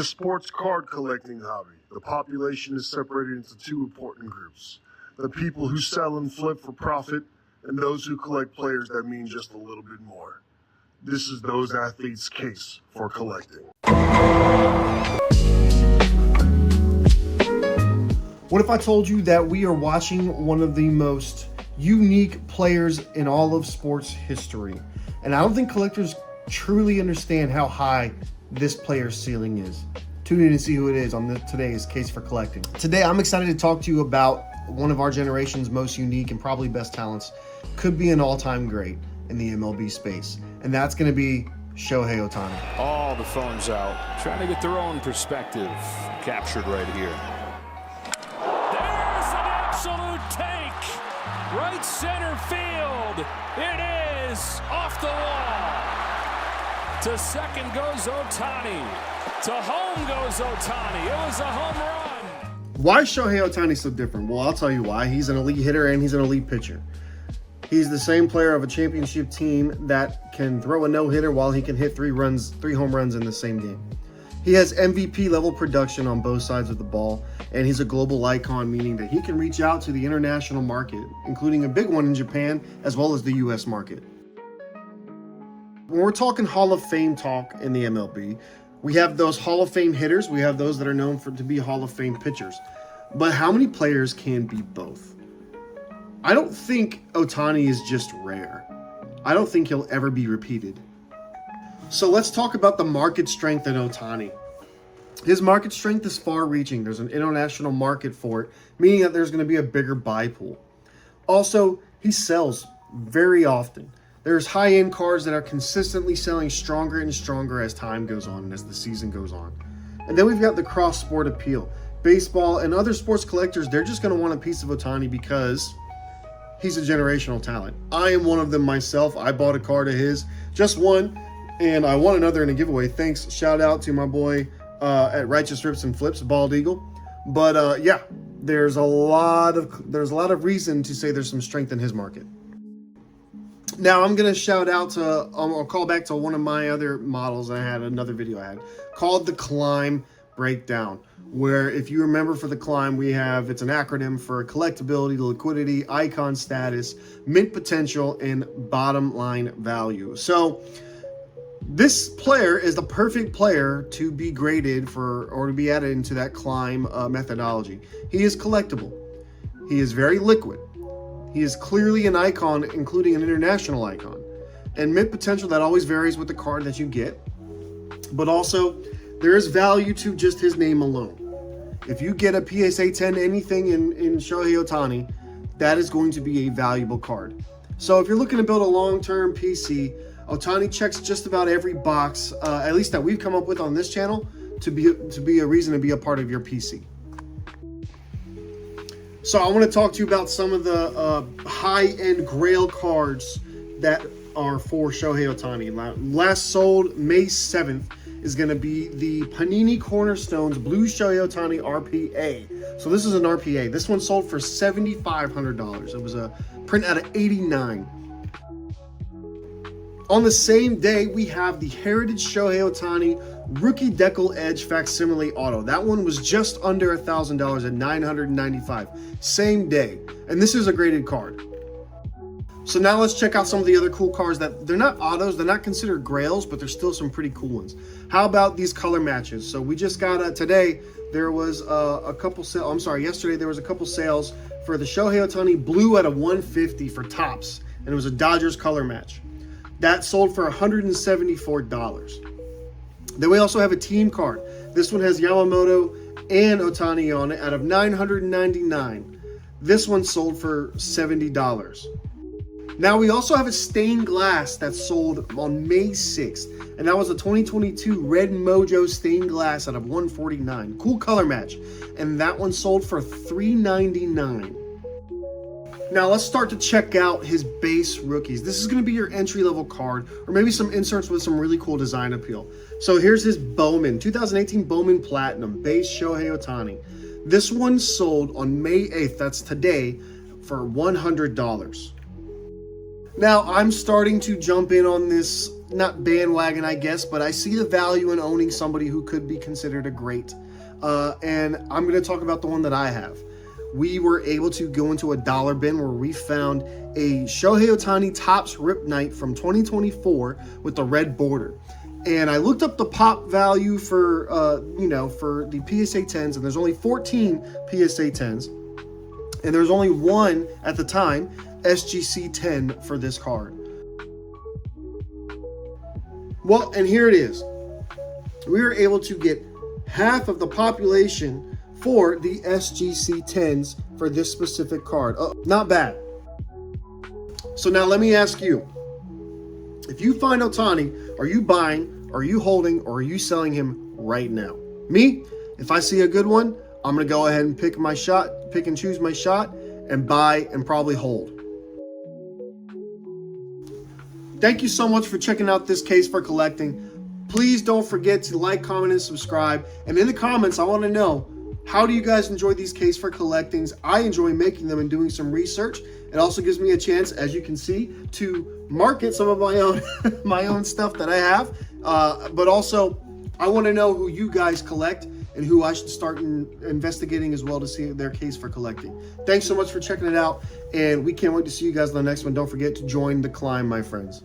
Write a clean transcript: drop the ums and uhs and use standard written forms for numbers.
The sports card collecting hobby. The population is separated into two important groups. The people who sell and flip for profit, and those who collect players that mean just a little bit more. This is those athletes' case for collecting. What if I told you that we are watching one of the most unique players in all of sports history? And I don't think collectors truly understand how high this player's ceiling is. Tune in and see who it is on today's Case for Collecting. Today, I'm excited to talk to you about one of our generation's most unique and probably best talents. Could be an all-time great in the MLB space. And that's going to be Shohei Ohtani. All the phones out, trying to get their own perspective captured right here. There's an absolute take. Right center field. It is off the wall. To second goes Ohtani. To home goes Ohtani. It was a home run. Why is Shohei Ohtani so different? Well, I'll tell you why. He's an elite hitter and he's an elite pitcher. He's the same player of a championship team that can throw a no-hitter while he can hit three home runs in the same game. He has MVP level production on both sides of the ball, and he's a global icon, meaning that he can reach out to the international market, including a big one in Japan, as well as the US market. When we're talking Hall of Fame talk in the MLB, we have those Hall of Fame hitters, we have those that are known to be Hall of Fame pitchers. But how many players can be both? I don't think Ohtani is just rare. I don't think he'll ever be repeated. So let's talk about the market strength in Ohtani. His market strength is far-reaching. There's an international market for it, meaning that there's going to be a bigger buy pool. Also, he sells very often. There's high-end cards that are consistently selling stronger and stronger as time goes on and as the season goes on. And then we've got the cross-sport appeal. Baseball and other sports collectors, they're just going to want a piece of Ohtani because he's a generational talent. I am one of them myself. I bought a card of his, just one, and I won another in a giveaway. Thanks, shout out to my boy at Righteous Rips and Flips, Bald Eagle. But yeah, there's a lot of reason to say there's some strength in his market. Now I'm gonna shout out to, I'll call back to one of my other models. I had another video I had called the Climb Breakdown, where if you remember for the Climb, it's an acronym for collectability, liquidity, icon status, mint potential, and bottom line value. So this player is the perfect player to be graded for, or to be added into that Climb methodology. He is collectible. He is very liquid. He is clearly an icon, including an international icon. And mint potential, that always varies with the card that you get. But also, there is value to just his name alone. If you get a PSA 10 anything in Shohei Ohtani, that is going to be a valuable card. So if you're looking to build a long-term PC, Ohtani checks just about every box, at least that we've come up with on this channel, to be a reason to be a part of your PC. So I want to talk to you about some of the high-end grail cards that are for Shohei Ohtani. Last sold May 7th is going to be the Panini Cornerstones Blue Shohei Ohtani RPA. So this is an RPA. This one sold for $7,500. It was a print out of '89. On the same day, we have the Heritage Shohei Ohtani Rookie Decal Edge Facsimile Auto. That one was just under $1,000 at $995. Same day. And this is a graded card. So now let's check out some of the other cool cards that they're not autos, they're not considered grails, but there's still some pretty cool ones. How about these color matches? So we just got today there was a couple sales. Yesterday there was a couple sales for the Shohei Ohtani Blue at a 150 for Topps, and it was a Dodgers color match. That sold for $174. Then we also have a team card. This one has Yamamoto and Ohtani on it out of $999. This one sold for $70. Now we also have a stained glass that sold on May 6th, and that was a 2022 Red Mojo stained glass out of $149. Cool color match, and that one sold for $399. Now let's start to check out his base rookies. This is going to be your entry-level card, or maybe some inserts with some really cool design appeal. So here's his Bowman, 2018 Bowman Platinum, base Shohei Ohtani. This one sold on May 8th, that's today, for $100. Now I'm starting to jump in on this not bandwagon, I guess, but I see the value in owning somebody who could be considered a great. And I'm going to talk about the one that I have. We were able to go into a dollar bin where we found a Shohei Ohtani Topps Rip Night from 2024 with the red border. And I looked up the pop value for, for the PSA 10s, and there's only 14 PSA 10s. And there's only one, at the time, SGC 10 for this card. Well, and here it is. We were able to get half of the population for the SGC 10s for this specific card. Not bad. So now let me ask you. If you find Ohtani, are you buying, are you holding, or are you selling him right now? Me, if I see a good one, I'm going to go ahead and pick and choose my shot, and buy and probably hold. Thank you so much for checking out this case for collecting. Please don't forget to like, comment, and subscribe. And in the comments, I want to know, how do you guys enjoy these case for collectings? I enjoy making them and doing some research. It also gives me a chance, as you can see, to market some of my own my own stuff that I have. But also, I want to know who you guys collect and who I should start investigating as well to see their case for collecting. Thanks so much for checking it out, and we can't wait to see you guys in the next one. Don't forget to join the climb, my friends.